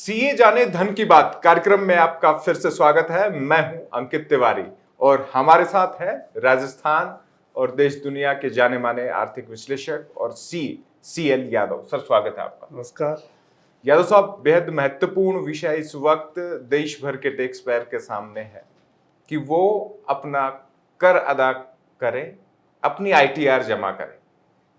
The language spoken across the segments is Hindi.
सीए जाने धन की बात कार्यक्रम में आपका फिर से स्वागत है। मैं हूं अंकित तिवारी और हमारे साथ है राजस्थान और देश दुनिया के जाने माने आर्थिक विश्लेषक और सीएल यादव। सर स्वागत है आपका। नमस्कार यादव साहब, बेहद महत्वपूर्ण विषय इस वक्त देश भर के टैक्स पेयर के सामने है कि वो अपना कर अदा करें, अपनी आईटीआर जमा करें।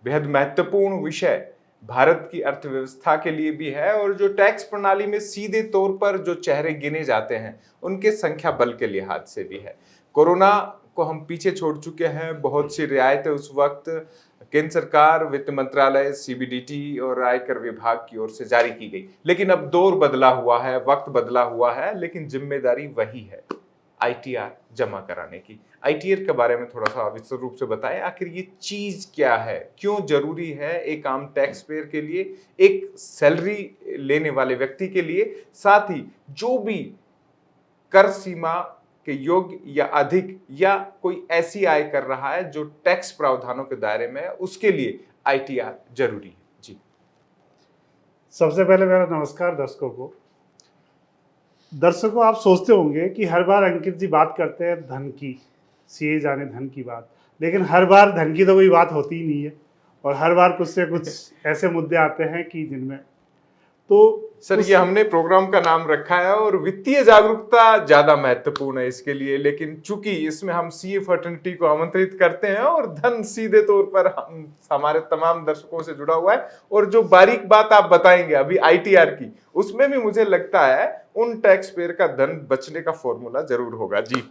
बेहद महत्वपूर्ण विषय भारत की अर्थव्यवस्था के लिए भी है और जो टैक्स प्रणाली में सीधे तौर पर जो चेहरे गिने जाते हैं उनके संख्या बल के लिहाज से भी है। कोरोना को हम पीछे छोड़ चुके हैं। बहुत सी रियायतें उस वक्त केंद्र सरकार, वित्त मंत्रालय, सीबीडीटी और आयकर विभाग की ओर से जारी की गई, लेकिन अब दौर बदला हुआ है, वक्त बदला हुआ है, लेकिन जिम्मेदारी वही है आईटीआर जमा कराने की। आईटीआर के बारे में थोड़ा सा विस्तृत रूप से बताएं, आखिर ये चीज क्या है, क्यों जरूरी है एक आम टैक्स पेयर के लिए, एक सैलरी लेने वाले व्यक्ति के लिए, साथ ही जो भी कर सीमा के योग्य या अधिक या कोई ऐसी आय कर रहा है जो टैक्स प्रावधानों के दायरे में है, उसके लिए आईटीआर जरूरी है। जी, सबसे पहले मेरा नमस्कार दर्शकों। आप सोचते होंगे कि हर बार अंकित जी बात करते हैं धन की, सीए जाने धन की बात, लेकिन हर बार धन की तो कोई बात होती ही नहीं है और हर बार कुछ से कुछ ऐसे मुद्दे आते हैं कि जिनमें तो सर ये हमने प्रोग्राम का नाम रखा है और वित्तीय जागरूकता ज्यादा महत्वपूर्ण है इसके लिए, लेकिन चूंकि इसमें हम सीए फर्टर्निटी को आमंत्रित करते हैं और धन सीधे तौर पर हमारे तमाम दर्शकों से जुड़ा हुआ है और जो बारीक बात आप बताएंगे अभी आईटीआर की, उसमें भी मुझे लगता है उन टैक्स पेयर का धन बचने का फॉर्मूला जरूर होगा। जी,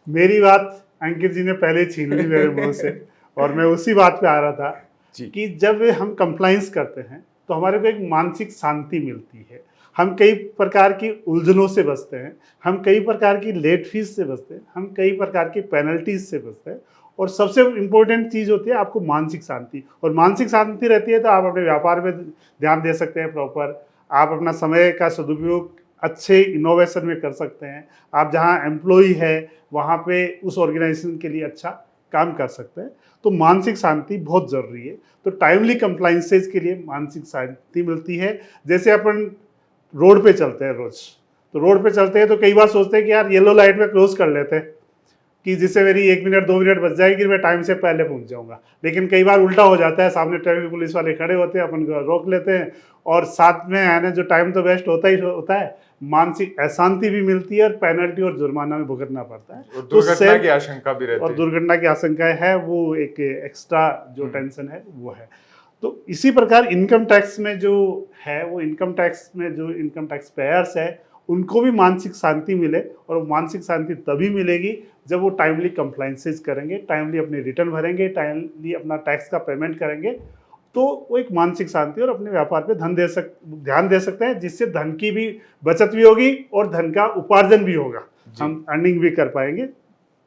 मेरी बात अंकित जी ने पहले छीन ली मेरे मुंह से और मैं उसी बात पे आ रहा था कि जब हम कंप्लाइंस करते हैं तो हमारे को एक मानसिक शांति मिलती है। हम कई प्रकार की उलझनों से बचते हैं, हम कई प्रकार की लेट फीस से बचते हैं, हम कई प्रकार की पेनल्टीज से बचते हैं और सबसे इम्पोर्टेंट चीज़ होती है आपको मानसिक शांति। और मानसिक शांति रहती है तो आप अपने व्यापार में ध्यान दे सकते हैं प्रॉपर, आप अपना समय का सदुपयोग अच्छे इनोवेशन में कर सकते हैं, आप जहाँ एम्प्लॉई है वहाँ पे उस ऑर्गेनाइजेशन के लिए अच्छा काम कर सकते हैं। तो मानसिक शांति बहुत ज़रूरी है। तो टाइमली कंप्लाइंसेस के लिए मानसिक शांति मिलती है। जैसे अपन रोड पे चलते हैं रोज, तो रोड पे चलते हैं तो कई बार सोचते हैं कि यार येलो लाइट में क्रॉस कर लेते हैं कि जिससे मेरी 1 मिनट 2 मिनट बच जाएगी, मैं टाइम से पहले पहुंच जाऊंगा। लेकिन कई बार उल्टा हो जाता है, सामने ट्रैफिक पुलिस वाले खड़े होते हैं, अपन को रोक लेते हैं और साथ में है ना जो टाइम तो वेस्ट होता ही होता है, मानसिक अशांति भी मिलती है और पेनल्टी और जुर्माना भी भुगतना पड़ता है। और दुर्घटना की आशंका भी रहती है और दुर्घटना की आशंका है, वो एक एक्स्ट्रा जो टेंशन है वो है। तो इसी प्रकार इनकम टैक्स में जो है, वो इनकम टैक्स में जो इनकम टैक्स पेयर्स है उनको भी मानसिक शांति मिले और मानसिक शांति तभी मिलेगी जब वो टाइमली कंप्लाइंसेस करेंगे, टाइमली अपने रिटर्न भरेंगे, टाइमली अपना टैक्स का पेमेंट करेंगे, तो वो एक मानसिक शांति और अपने व्यापार पे ध्यान दे सकते हैं, जिससे धन की भी बचत भी होगी और धन का उपार्जन भी होगा, हम अर्निंग भी कर पाएंगे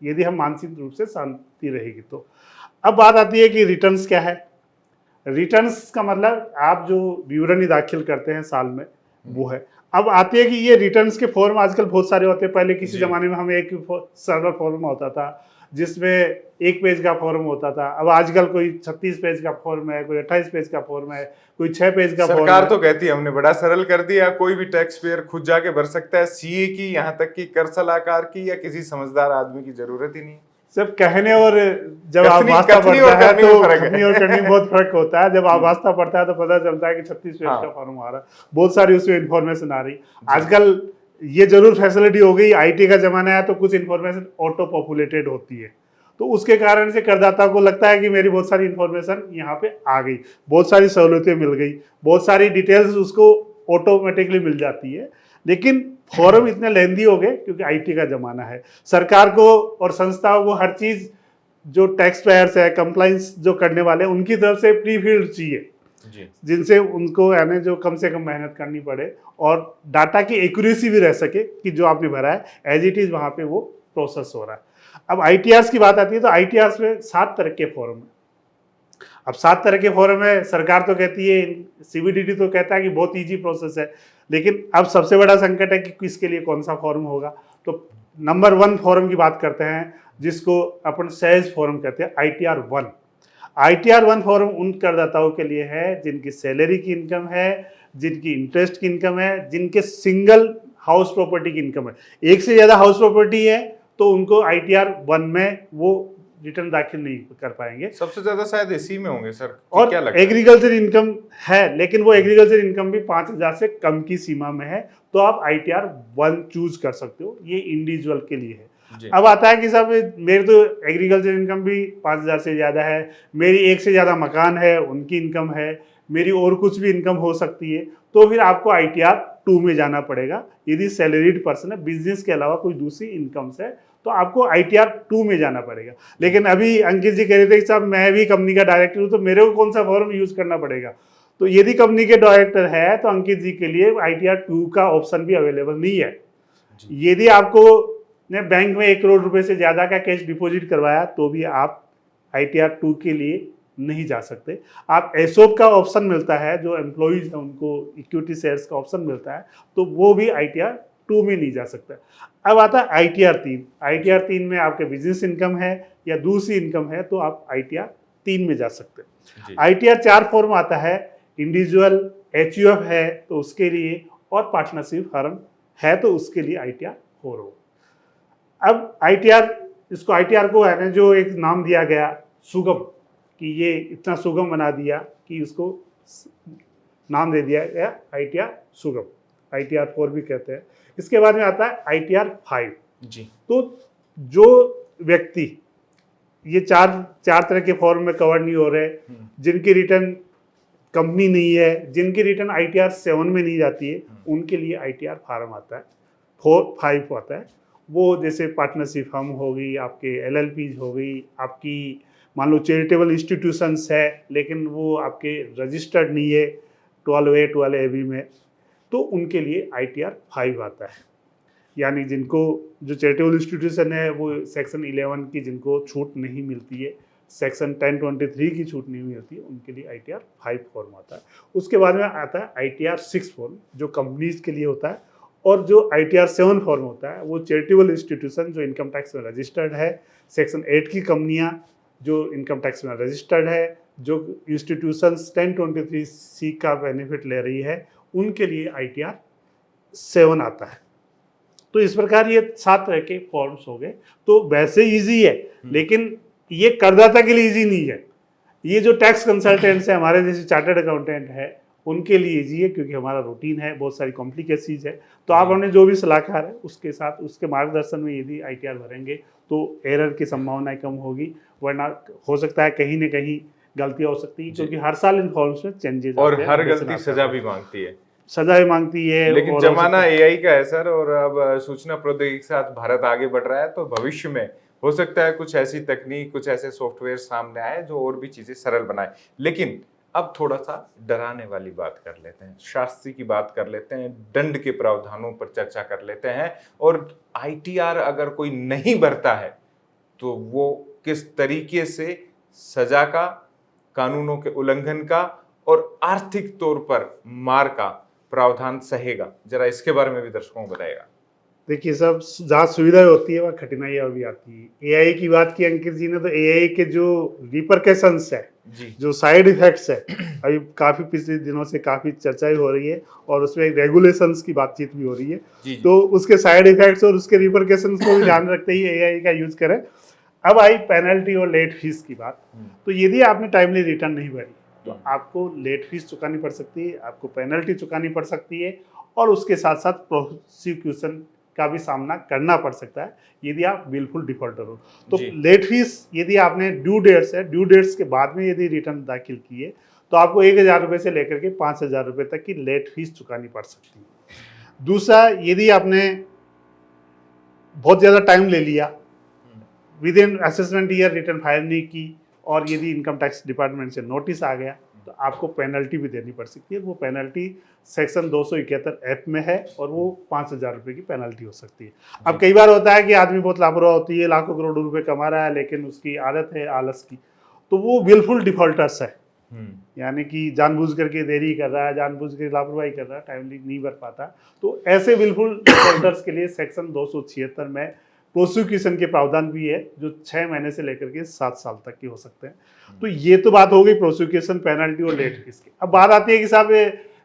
यदि हम मानसिक रूप से शांति रहेगी। तो अब बात आती है कि रिटर्न्स क्या है। रिटर्न्स का मतलब आप जो विवरणी दाखिल करते हैं साल में, वो है। अब आती है कि ये रिटर्न्स के फॉर्म आजकल बहुत सारे होते हैं। पहले किसी जमाने में हमें एक सर्वर फॉर्म होता था जिसमें 1 पेज का फॉर्म होता था, अब आजकल कोई 36 पेज का फॉर्म है, कोई 28 पेज का फॉर्म है, कोई 6 पेज का फॉर्म है। सरकार तो कहती है हमने बड़ा सरल कर दिया, कोई भी टैक्स पेयर खुद जाके भर सकता है, सीए की यहाँ तक कि कर सलाहकार की या किसी समझदार आदमी की जरूरत ही नहीं। सिर्फ कहने और जब आवास्ता पड़ता है तो कथनी और करनी में बहुत फर्क होता है। जब आवास्ता पड़ता है तो पता चलता है कि 36 पेज का फॉर्म आ रहा है, बहुत सारी उसमें इन्फॉर्मेशन आ रही। आजकल ये जरूर फैसिलिटी हो गई, आईटी का जमाना है तो कुछ इन्फॉर्मेशन ऑटो पॉपुलेटेड होती है, तो उसके कारण से करदाता को लगता है कि मेरी बहुत सारी इन्फॉर्मेशन यहाँ पे आ गई, बहुत सारी सहूलियतें मिल गई, बहुत सारी डिटेल्स उसको ऑटोमेटिकली मिल जाती है। लेकिन फॉर्म इतने लेंदी हो गए क्योंकि आईटी का जमाना है। सरकार को और संस्थाओं को हर चीज जो टैक्स पेयर्स है, कंप्लाइंस जो करने वाले, उनकी तरफ से प्री फिल्ड चाहिए, जिनसे उनको यानी जो कम से कम मेहनत करनी पड़े और डाटा की एक्यूरेसी भी रह सके कि जो आपने भरा है एज इट इज वहां पे वो प्रोसेस हो रहा है। अब आईटीआर्स की बात आती है तो आईटीआर्स में 7 तरह के फॉर्म है। अब 7 तरह के फॉर्म है, सरकार तो कहती है, सीबीडीटी तो कहता है कि बहुत इजी प्रोसेस है, लेकिन अब सबसे बड़ा संकट है कि किसके लिए कौन सा फॉर्म होगा। तो नंबर 1 फॉर्म की बात करते हैं जिसको अपन सहज फॉर्म कहते हैं, आईटीआर 1। आईटीआर 1 फॉर्म उन करदाताओं के लिए है जिनकी सैलरी की इनकम है जिनकी इंटरेस्ट की इनकम है, जिनके सिंगल हाउस प्रॉपर्टी की इनकम है। एक से ज़्यादा हाउस प्रॉपर्टी है तो उनको ITR 1 में वो रिटर्न दाखिल नहीं कर पाएंगे। सबसे ज्यादा शायद इसी में होंगे सर, और क्या लगता है? एग्रीकल्चर इनकम है, लेकिन वो एग्रीकल्चर इनकम भी 5,000 से कम की सीमा में है, तो आप ITR 1 चूज कर सकते हो। ये इंडिविजुअल के लिए है। जी। अब आता है कि साहब मेरे तो एग्रीकल्चर इनकम भी 5,000 से ज़्यादा है, मेरी एक से ज़्यादा मकान है, उनकी इनकम है, मेरी और कुछ भी इनकम हो सकती है, तो फिर आपको ITR 2 में जाना पड़ेगा। यदि सैलरीड पर्सन है, बिजनेस के अलावा कोई दूसरी इनकम से, तो आपको ITR 2 में जाना पड़ेगा। लेकिन अभी अंकित जी कह रहे थे कि साहब मैं भी कंपनी का डायरेक्टर हूँ, तो मेरे को कौन सा फॉर्म यूज करना पड़ेगा? तो यदि कंपनी के डायरेक्टर है तो अंकित जी के लिए ITR 2 का ऑप्शन भी अवेलेबल नहीं है। यदि आपको ने बैंक में 1 करोड़ रुपए से ज्यादा का कैश डिपॉजिट करवाया तो भी आप ITR 2 के लिए नहीं जा सकते। आप एसओप का ऑप्शन मिलता है, जो एम्प्लॉइज है उनको इक्विटी शेयर्स का ऑप्शन मिलता है, तो वो भी ITR 2 में नहीं जा सकता। अब आता है ITR 3। ITR 3 में आपके बिजनेस इनकम है या दूसरी इनकम है तो आप ITR 3 में जा सकते हैं। ITR 4 फॉर्म आता है, इंडिविजुअल, HUF है तो उसके लिए, और पार्टनरशिप फर्म है तो उसके लिए ITR 4 हो। अब ITR, इसको ITR को है ना जो एक नाम दिया गया सुगम, कि ये इतना सुगम बना दिया कि उसको नाम दे दिया गया ITR सुगम, ITR 4 भी कहते हैं। इसके बाद में आता है ITR 5 जी। तो जो व्यक्ति ये चार तरह के फॉर्म में कवर नहीं हो रहे, जिनकी रिटर्न कंपनी नहीं है, जिनकी रिटर्न ITR 7 में नहीं जाती है, उनके लिए ITR फॉर्म आता है 5 आता है। वो जैसे पार्टनरशिप फर्म हो गई, आपके LLPs हो गई, आपकी मान लो चैरिटेबल इंस्टीट्यूशंस है लेकिन वो आपके रजिस्टर्ड नहीं है 12A 12AB में, तो उनके लिए ITR 5 आता है। यानी जिनको, जो चैरिटेबल इंस्टीट्यूशन है वो सेक्शन 11 की जिनको छूट नहीं मिलती है, सेक्शन 1023 की छूट नहीं मिलती है, उनके लिए ITR 5 फॉर्म आता है। उसके बाद में आता है ITR 6 फॉर्म, जो कंपनीज के लिए होता है, और जो ITR 7 फॉर्म होता है वो चैरिटेबल इंस्टीट्यूशन जो इनकम टैक्स में रजिस्टर्ड है, सेक्शन 8 की कंपनियां जो इनकम टैक्स में रजिस्टर्ड है, जो इंस्टीट्यूशंस 1023C का बेनिफिट ले रही है, उनके लिए ITR 7 आता है। तो इस प्रकार ये 7 तरह के फॉर्म्स हो गए। तो वैसे इजी है, लेकिन ये करदाता के लिए इजी नहीं है। ये जो टैक्स कंसल्टेंट्स है, हमारे जैसे चार्टर्ड अकाउंटेंट है, उनके लिए इजी है, क्योंकि हमारा रूटीन है, बहुत सारी कॉम्प्लिकेसीज है। तो आप हमने जो भी सलाहकार है उसके साथ, उसके मार्गदर्शन में यदि ITR भरेंगे तो एरर की संभावना कम होगी, वरना हो सकता है कहीं ना कहीं गलतियां हो सकती है, क्योंकि हर साल इन फॉर्म्स में चेंजेस और हर गलती सजा भी मांगती है, सजा भी मांगती है। लेकिन जमाना AI का है सर, और अब सूचना प्रौद्योगिकी के साथ भारत आगे बढ़ रहा है, तो भविष्य में हो सकता है कुछ ऐसी तकनीक, कुछ ऐसे सॉफ्टवेयर सामने आए जो और भी चीजें सरल बनाए। लेकिन अब थोड़ा सा डराने वाली बात कर लेते हैं, शास्त्री की बात कर लेते हैं, दंड के प्रावधानों पर चर्चा कर लेते हैं, और ITR अगर कोई नहीं भरता है तो वो किस तरीके से सजा का, कानूनों के उल्लंघन का और आर्थिक तौर पर मार का प्रावधान सहेगा। जरा इसके बारे में भी दर्शकों को बताएगा। देखिए सब, जहाँ सुविधा होती है वहाँ कठिनाइयाँ भी आती है। AI की बात की अंकित जी ने, तो AI के जो रिपरकशंस है जी, जो साइड इफेक्ट्स है, अभी काफी पिछले दिनों से काफी चर्चा हो रही है, और उसमें रेगुलेशंस की बातचीत भी हो रही है। जी। तो उसके साइड इफेक्ट्स और उसके रिपरकशंस को भी ध्यान रखते ही AI का यूज करें। अब आई पेनल्टी और लेट फीस की बात। तो यदि आपने टाइमली रिटर्न नहीं भरी तो आपको लेट फीस चुकानी पड़ सकती है, आपको पेनल्टी चुकानी पड़ सकती है, और उसके साथ साथ प्रोसिक्यूशन का भी सामना करना पड़ सकता है यदि आप बिल्कुल डिफॉल्टर हो। तो लेट फीस, यदि आपने ड्यू डेट्स है, ड्यू डेट्स के बाद में यदि रिटर्न दाखिल किए तो आपको 1,000 रुपये से लेकर के 5,000 रुपये तक की लेट फीस चुकानी पड़ सकती है। दूसरा, यदि आपने बहुत ज़्यादा टाइम ले लिया, with in assessment year return file नहीं की, और यदि इनकम टैक्स डिपार्टमेंट से नोटिस आ गया तो आपको पेनल्टी भी देनी पड़ सकती है। वो पेनल्टी सेक्शन 271F में है, और वो 5,000 रुपये की पेनल्टी हो सकती है। अब कई बार होता है कि आदमी बहुत लापरवाह होती है, लाखों करोड़ों रुपए कमा रहा है, लेकिन उसकी आदत है आलस की, तो वो विलफुल डिफॉल्टर्स है, यानी कि जानबूझ करके देरी कर रहा है, जानबूझ के लापरवाही कर रहा है, टाइमली नहीं भर पाता। तो ऐसे विलफुल डिफॉल्टर्स के लिए सेक्शन 276 में प्रोसिक्यूशन के प्रावधान भी है, जो 6 महीने से लेकर के 7 साल तक के हो सकते हैं। तो ये तो बात हो गई प्रोसिक्यूशन, पेनल्टी और लेट फीस की। अब बात आती है कि साहब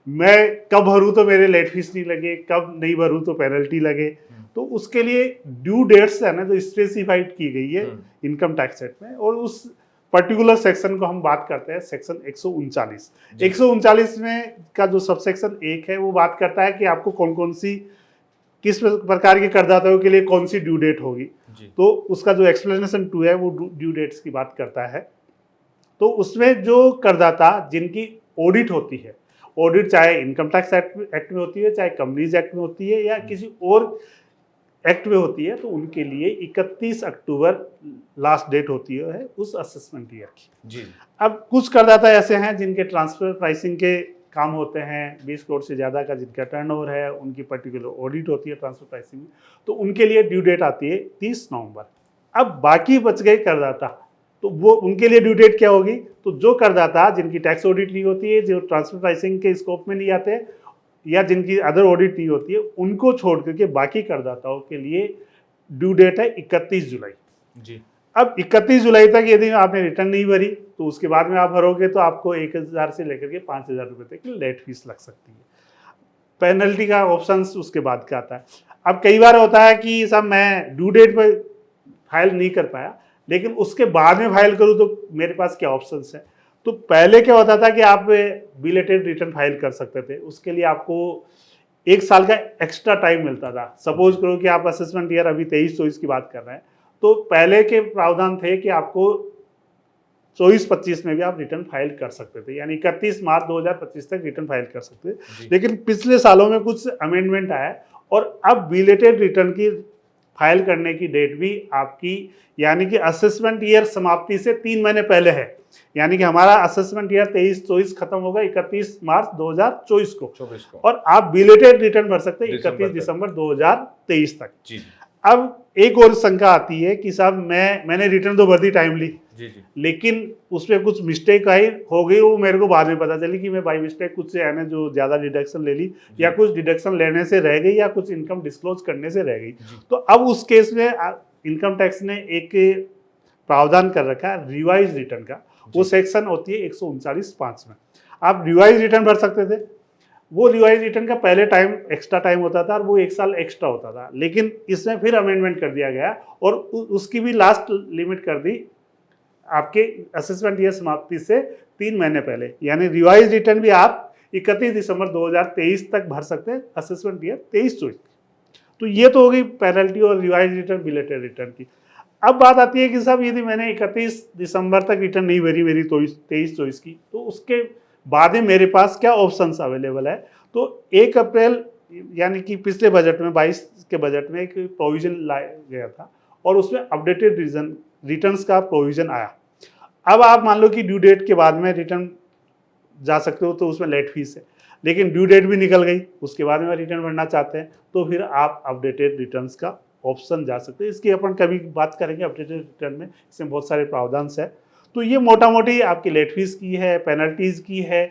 मैं कब भरूँ तो मेरे लेट फीस नहीं लगे, कब नहीं भरूँ तो पेनल्टी लगे। तो उसके लिए ड्यू डेट्स है ना जो स्पेसिफाइड की गई है इनकम टैक्स एक्ट में, और उस पर्टिकुलर सेक्शन को हम बात करते हैं सेक्शन 139। 139 में का जो सब सेक्शन 1 है वो बात करता है कि आपको कौन कौन सी, किस प्रकार के करदाताओं के लिए कौन सी ड्यू डेट होगी। तो उसका जो एक्सप्लेनेशन 2 है वो ड्यू डेट्स की बात करता है। तो उसमें जो करदाता जिनकी ऑडिट होती है, ऑडिट चाहे इनकम टैक्स एक्ट में होती है, चाहे कंपनीज एक्ट में होती है, या किसी और एक्ट में होती है, तो उनके लिए 31 अक्टूबर लास्ट डेट होती है उस असेसमेंट ईयर की। जी। अब कुछ करदाता ऐसे हैं जिनके ट्रांसफर प्राइसिंग के काम होते हैं, 20 करोड़ से ज़्यादा का जिनका टर्नओवर है, उनकी पर्टिकुलर ऑडिट होती है ट्रांसफर प्राइसिंग में, तो उनके लिए ड्यू डेट आती है 30 नवंबर। अब बाकी बच गए करदाता, तो वो उनके लिए ड्यू डेट क्या होगी? तो जो करदाता जिनकी टैक्स ऑडिट नहीं होती है, जो ट्रांसफर प्राइसिंग के स्कोप में नहीं आते, या जिनकी अदर ऑडिट नहीं होती है, उनको छोड़ करके बाकी करदाताओं के लिए ड्यू डेट है 31 जुलाई। जी। अब 31 जुलाई तक यदि आपने रिटर्न नहीं भरी तो उसके बाद में आप भरोगे तो आपको 1000 से लेकर के 5000 रुपये तक की लेट फीस लग सकती है। पेनल्टी का ऑप्शन उसके बाद का आता है। अब कई बार होता है कि साहब मैं ड्यू डेट पर फाइल नहीं कर पाया, लेकिन उसके बाद में फाइल करूँ तो मेरे पास क्या ऑप्शंस है? तो पहले क्या होता था कि आप बिलेटेड रिटर्न फाइल कर सकते थे, उसके लिए आपको 1 साल का एक्स्ट्रा टाइम मिलता था। सपोज करो कि आप असेसमेंट ईयर अभी 23-24 की बात कर रहे हैं, तो पहले के प्रावधान थे कि आपको 24-25 में भी आप रिटर्न फाइल कर सकते थे, यानी 31 मार्च 2025 तक रिटर्न फाइल कर सकते थे। लेकिन पिछले सालों में कुछ अमेंडमेंट आया और अब बिलेटेड रिटर्न की फाइल करने की डेट भी आपकी, यानी कि असेसमेंट ईयर समाप्ति से 3 महीने पहले है। यानी कि हमारा असेसमेंट ईयर 23-24 खत्म होगा 31 मार्च 2024 को, और आप बिलेटेड रिटर्न भर सकते हैं 31 दिसंबर 2023 तक। जी। अब एक और शंका आती है कि साहब मैंने रिटर्न तो भर दी टाइमली, लेकिन उसमें कुछ मिस्टेक आई हो गई, वो मेरे को बाद में पता चली कि मैं बाई मिस्टेक कुछ से है जो ज़्यादा डिडक्शन ले ली, या कुछ डिडक्शन लेने से रह गई, या कुछ इनकम डिस्क्लोज करने से रह गई। तो अब उस केस में इनकम टैक्स ने एक प्रावधान कर रखा है रिवाइज रिटर्न का। वो सेक्शन होती है 139(5) में। आप रिवाइज रिटर्न भर सकते थे। वो रिवाइज रिटर्न का पहले टाइम एक्स्ट्रा टाइम होता था और वो 1 साल एक्स्ट्रा होता था, लेकिन इसमें फिर अमेंडमेंट कर दिया गया और उसकी भी लास्ट लिमिट कर दी आपके असेसमेंट ईयर समाप्ति से 3 महीने पहले। यानी रिवाइज रिटर्न भी आप 31 दिसंबर 2023 तक भर सकते हैं असेसमेंट ईयर 23-24। तो ये तो हो गई पेनल्टी और रिवाइज रिटर्न बिलेटेड रिटर्न की। अब बात आती है कि साहब यदि मैंने 31 दिसंबर तक रिटर्न नहीं भरी मेरी 23-24 की, तो उसके बाद में मेरे पास क्या ऑप्शंस अवेलेबल है? तो 1 अप्रैल यानी कि पिछले बजट में 22 के बजट में एक प्रोविजन लाया गया था और उसमें अपडेटेड रिटर्न्स का प्रोविजन आया। अब आप मान लो कि ड्यू डेट के बाद में रिटर्न जा सकते हो तो उसमें लेट फीस है, लेकिन ड्यू डेट भी निकल गई, उसके बाद में रिटर्न भरना चाहते हैं तो फिर आप अपडेटेड रिटर्न्स का ऑप्शन जा सकते हैं। इसकी अपन कभी बात करेंगे अपडेटेड रिटर्न में, इसमें बहुत सारे प्रावधान है। तो ये मोटा मोटी आपकी लेट फीस की है, पेनल्टीज की है।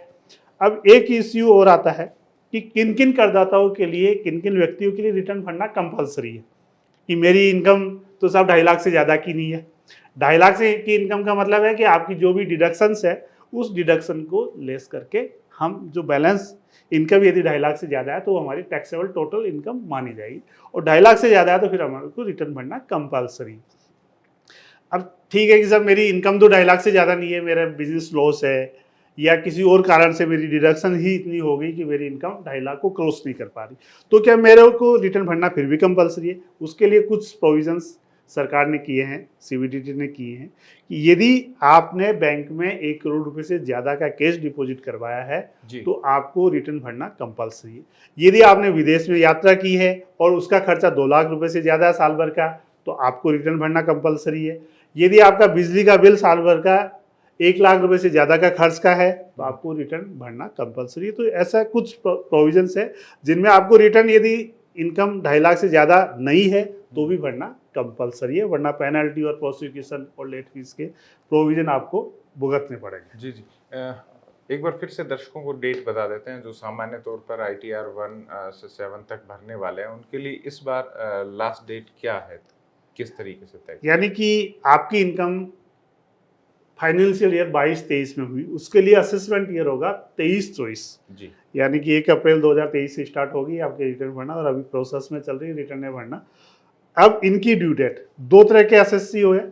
अब एक इश्यू और आता है कि किन किन करदाताओं के लिए, किन किन व्यक्तियों के लिए रिटर्न भरना कंपलसरी है। कि मेरी इनकम तो साहब 2.5 लाख से ज़्यादा की नहीं है। 2.5 लाख से की इनकम का मतलब है कि आपकी जो भी डिडक्शंस है उस डिडक्शन को लेस करके हम जो बैलेंस इनकम यदि 2.5 लाख से ज़्यादा है तो हमारी टैक्सेबल टोटल इनकम मानी जाएगी, और 2.5 लाख से ज़्यादा है तो फिर हमारे को रिटर्न भरना कंपलसरी। अब ठीक है कि सर मेरी इनकम तो 2.5 लाख से ज़्यादा नहीं है, मेरा बिजनेस लॉस है या किसी और कारण से मेरी डिडक्शन ही इतनी हो गई कि मेरी इनकम 2.5 लाख को क्रॉस नहीं कर पा रही, तो क्या मेरे को रिटर्न भरना फिर भी कंपलसरी है? उसके लिए कुछ प्रोविजंस सरकार ने किए हैं, सीबीडीटी ने किए हैं कि यदि आपने बैंक में 1 करोड़ रुपए से ज़्यादा का कैश डिपॉजिट करवाया है तो आपको रिटर्न भरना कंपलसरी है। यदि आपने विदेश में यात्रा की है और उसका खर्चा 2 लाख रुपए से ज़्यादा है साल भर का, तो आपको रिटर्न भरना कंपलसरी है। यदि आपका बिजली का बिल साल भर का 1 लाख रुपए से ज़्यादा का खर्च का है तो आपको रिटर्न भरना कंपलसरी है। तो ऐसा कुछ प्रोविजंस है जिनमें आपको रिटर्न यदि इनकम 2.5 लाख से ज़्यादा नहीं है तो भी भरना कंपलसरी है, वरना पेनल्टी और प्रोसिक्यूशन और लेट फीस के प्रोविजन आपको भुगतने पड़ेंगे। जी जी। एक बार फिर से दर्शकों को डेट बता देते हैं जो सामान्य तौर पर ITR 1 से 7 तक भरने वाले हैं, उनके लिए इस बार लास्ट डेट क्या है, किस तरीके से तय? यानी कि आपकी इनकम फाइनेंशियल ईयर 22-23 में हुई, उसके लिए असेसमेंट ईयर होगा 23-24, जी यानी कि 1 अप्रैल 2023 से स्टार्ट होगी आपके रिटर्न भरना, और अभी प्रोसेस में चल रही है रिटर्न भरना। अब इनकी ड्यू डेट, दो तरह के एसएससी हो है,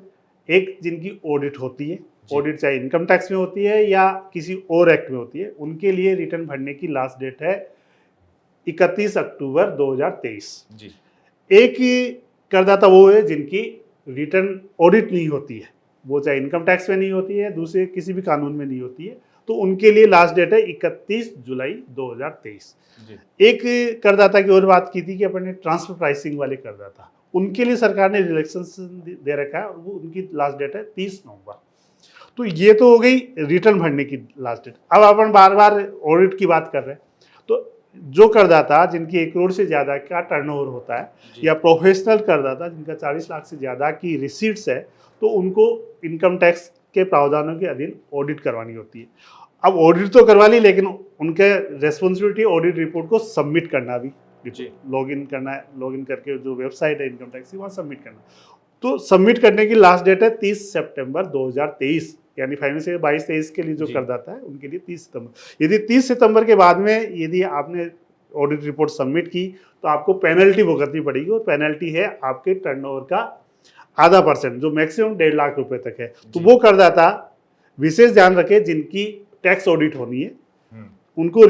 एक जिनकी ऑडिट होती है, ऑडिट चाहे इनकम टैक्स में होती है या किसी और एक्ट में होती है, उनके लिए रिटर्न भरने की लास्ट डेट है 31 अक्टूबर 2023। जी एक ही करदाता वो है जिनकी रिटर्न ऑडिट नहीं होती है, वो चाहे इनकम टैक्स में नहीं होती है, दूसरे किसी भी कानून में नहीं होती है, तो उनके लिए लास्ट डेट है 31 जुलाई 2023। जी एक करदाता की और बात की थी कि अपने ट्रांसफर प्राइसिंग वाले करदाता, उनके लिए सरकार ने रिलैक्सेशन दे रखा है, और वो उनकी लास्ट डेट है 30 नवंबर। तो ये तो हो गई रिटर्न भरने की लास्ट डेट। अब अपन बार बार ऑडिट की बात कर रहे हैं, तो जो करदाता जिनकी 1 करोड़ से ज़्यादा का टर्नओवर होता है, या प्रोफेशनल करदाता जिनका 40 लाख से ज़्यादा की रिसीट्स है, तो उनको इनकम टैक्स के प्रावधानों के अधीन ऑडिट करवानी होती है। अब ऑडिट तो करवा ली, लेकिन उनके रेस्पॉन्सिबिलिटी ऑडिट रिपोर्ट को सबमिट करना भी, लॉगिन करना है, लॉगिन करके जो वेबसाइट है इनकम टैक्स की वहाँ सबमिट करना। तो सबमिट करने की लास्ट डेट है 30 सितंबर 2023, यानी फाइनेंशियल 22-23 के लिए जो करदाता है उनके लिए 30 सितंबर। यदि 30 सितंबर के बाद में यदि आपने ऑडिट रिपोर्ट सबमिट की, तो आपको पेनल्टी भुगतनी पड़ेगी, और पेनल्टी है आपके टर्नओवर का आधा %, जो मैक्सिमम 1.5 लाख रुपए तक है। तो वो करदाता विशेष ध्यान रखे जिनकी टैक्स ऑडिट होनी है, उनको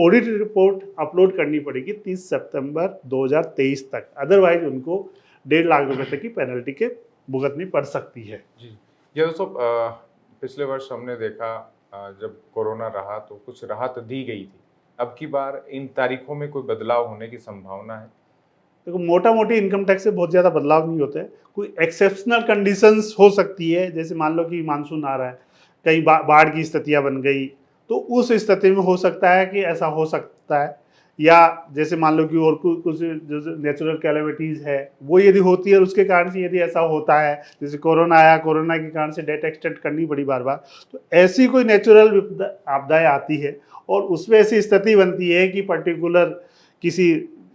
ऑडिट रिपोर्ट अपलोड करनी पड़ेगी 30 सितंबर 2023 तक, अदरवाइज उनको 1.5 लाख रुपए तक की पेनल्टी के भुगतनी पड़ सकती है। जी ये दोस्तों पिछले वर्ष हमने देखा जब कोरोना रहा तो कुछ राहत दी गई थी, अब की बार इन तारीखों में कोई बदलाव होने की संभावना है? देखो, मोटा मोटी इनकम टैक्स से बहुत ज़्यादा बदलाव नहीं होते हैं, कोई एक्सेप्शनल कंडीशंस हो सकती है, जैसे मान लो कि मानसून आ रहा है, कहीं बाढ़ की स्थितियाँ बन गई, तो उस स्थिति में हो सकता है कि ऐसा हो सकता है, या जैसे मान लो कि और कुछ जो नेचुरल कैलेमिटीज़ है वो यदि होती है, उसके कारण से यदि ऐसा होता है, जैसे कोरोना आया, कोरोना के कारण से डेट एक्सटेंड करनी पड़ी बार बार, तो ऐसी कोई नेचुरल आपदाएं आती है, और उसमें ऐसी स्थिति बनती है कि पर्टिकुलर किसी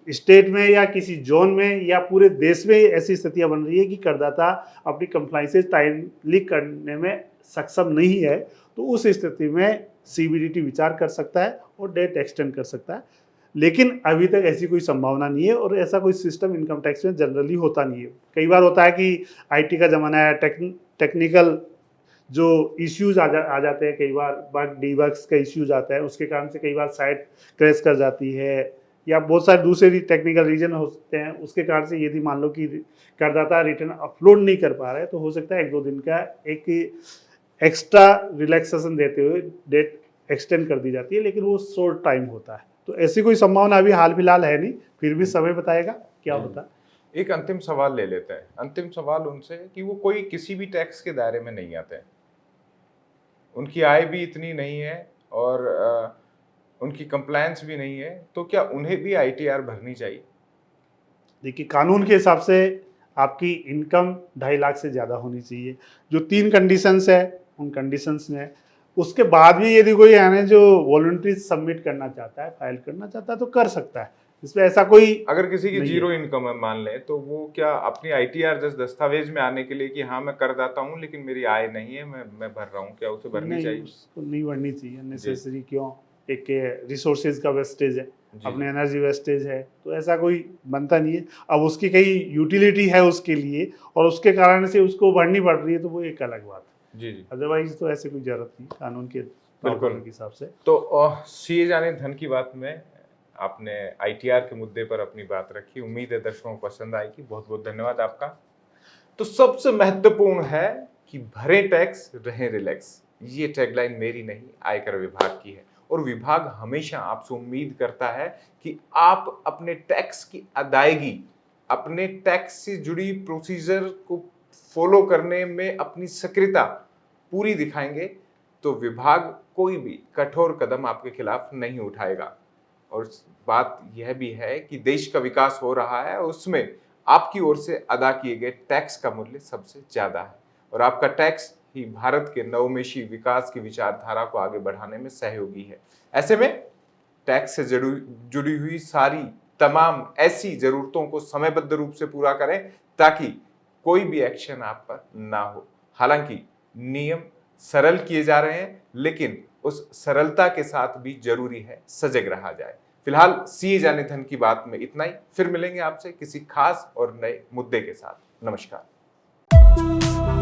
स्टेट में या किसी जोन में या पूरे देश में ऐसी स्थितियां बन रही है कि करदाता अपनी कंप्लाइंसेस टाइमली करने में सक्षम नहीं है, तो उस स्थिति में सीबीडीटी विचार कर सकता है और डेट एक्सटेंड कर सकता है। लेकिन अभी तक ऐसी कोई संभावना नहीं है, और ऐसा कोई सिस्टम इनकम टैक्स में जनरली होता नहीं है। कई बार होता है कि आईटी का ज़माना है, टेक्निकल जो इश्यूज आ जाते हैं, कई बार बग डीबग्स का इश्यूज आता है, उसके कारण से कई बार साइट क्रैश कर जाती है, या बहुत सारे दूसरे टेक्निकल रीजन होते हैं, उसके कारण से यदि मान लो कि करदाता रिटर्न अपलोड नहीं कर पा रहा है, तो हो सकता है 1-2 दिन का एक एक्स्ट्रा रिलैक्सेशन देते हुए डेट एक्सटेंड कर दी जाती है, लेकिन वो शॉर्ट टाइम होता है। तो ऐसी कोई संभावना अभी हाल फिलहाल है नहीं, फिर भी समय बताएगा क्या होता है। एक अंतिम सवाल ले लेते हैं। अंतिम सवाल उनसे कि वो कोई किसी भी टैक्स के दायरे में नहीं आते हैं, उनकी आय भी इतनी नहीं है और उनकी कंप्लायंस भी नहीं है, तो क्या उन्हें भी आईटीआर भरनी चाहिए? देखिए, कानून के हिसाब से आपकी इनकम 2.5 लाख से ज़्यादा होनी चाहिए। जो 3 कंडीशंस है, उन कंडीशंस में उसके बाद भी यदि कोई है जो वॉलंटरी सबमिट करना चाहता है, फाइल करना चाहता है, तो कर सकता है। इसमें ऐसा कोई, अगर किसी की जीरो इनकम है मान लें, तो वो क्या अपनी आईटीआर जस्ट दस्तावेज में आने के लिए कि हाँ मैं करदाता हूँ लेकिन मेरी आय नहीं है, मैं भर रहा हूँ, क्या उसे भरनी चाहिए? उसको नहीं भरनी चाहिए नेसेसरी। क्यों? एक रिसोर्सेज का वेस्टेज है, अपने एनर्जी वेस्टेज है, तो ऐसा कोई बनता नहीं है। अब उसकी कई यूटिलिटी है उसके लिए, और उसके कारण से उसको भरनी पड़ रही है, तो वो एक अलग बात है। जी जी, अदरवाइज तो ऐसे कोई जरूरत नहीं कानून के बिल्कुल के हिसाब से। तो सीए जाने धन की बात में आपने आईटीआर के मुद्दे पर अपनी बात रखी, उम्मीद है दर्शकों को पसंद आएगी। बहुत बहुत धन्यवाद आपका। तो सबसे महत्वपूर्ण है कि भरे टैक्स, रहें रिलैक्स। ये टैगलाइन मेरी नहीं, आयकर विभाग की है, और विभाग हमेशा आपसे उम्मीद करता है कि आप अपने टैक्स की अदायगी, अपने टैक्स से जुड़ी प्रोसीजर को फॉलो करने में अपनी सक्रियता पूरी दिखाएंगे, तो विभाग कोई भी कठोर कदम आपके खिलाफ नहीं उठाएगा। और बात यह भी है कि देश का विकास हो रहा है, उसमें आपकी ओर से अदा किए गए टैक्स का मूल्य सबसे ज्यादा है, और आपका टैक्स ही भारत के नवोन्मेषी विकास की विचारधारा को आगे बढ़ाने में सहयोगी है। ऐसे में टैक्स से जुड़ी हुई सारी तमाम ऐसी जरूरतों को समयबद्ध रूप से पूरा करें, ताकि कोई भी एक्शन आप पर ना हो। हालांकि नियम सरल किए जा रहे हैं, लेकिन उस सरलता के साथ भी जरूरी है सजग रहा जाए। फिलहाल सीए जाने धन की बात में इतना ही। फिर मिलेंगे आपसे किसी खास और नए मुद्दे के साथ। नमस्कार।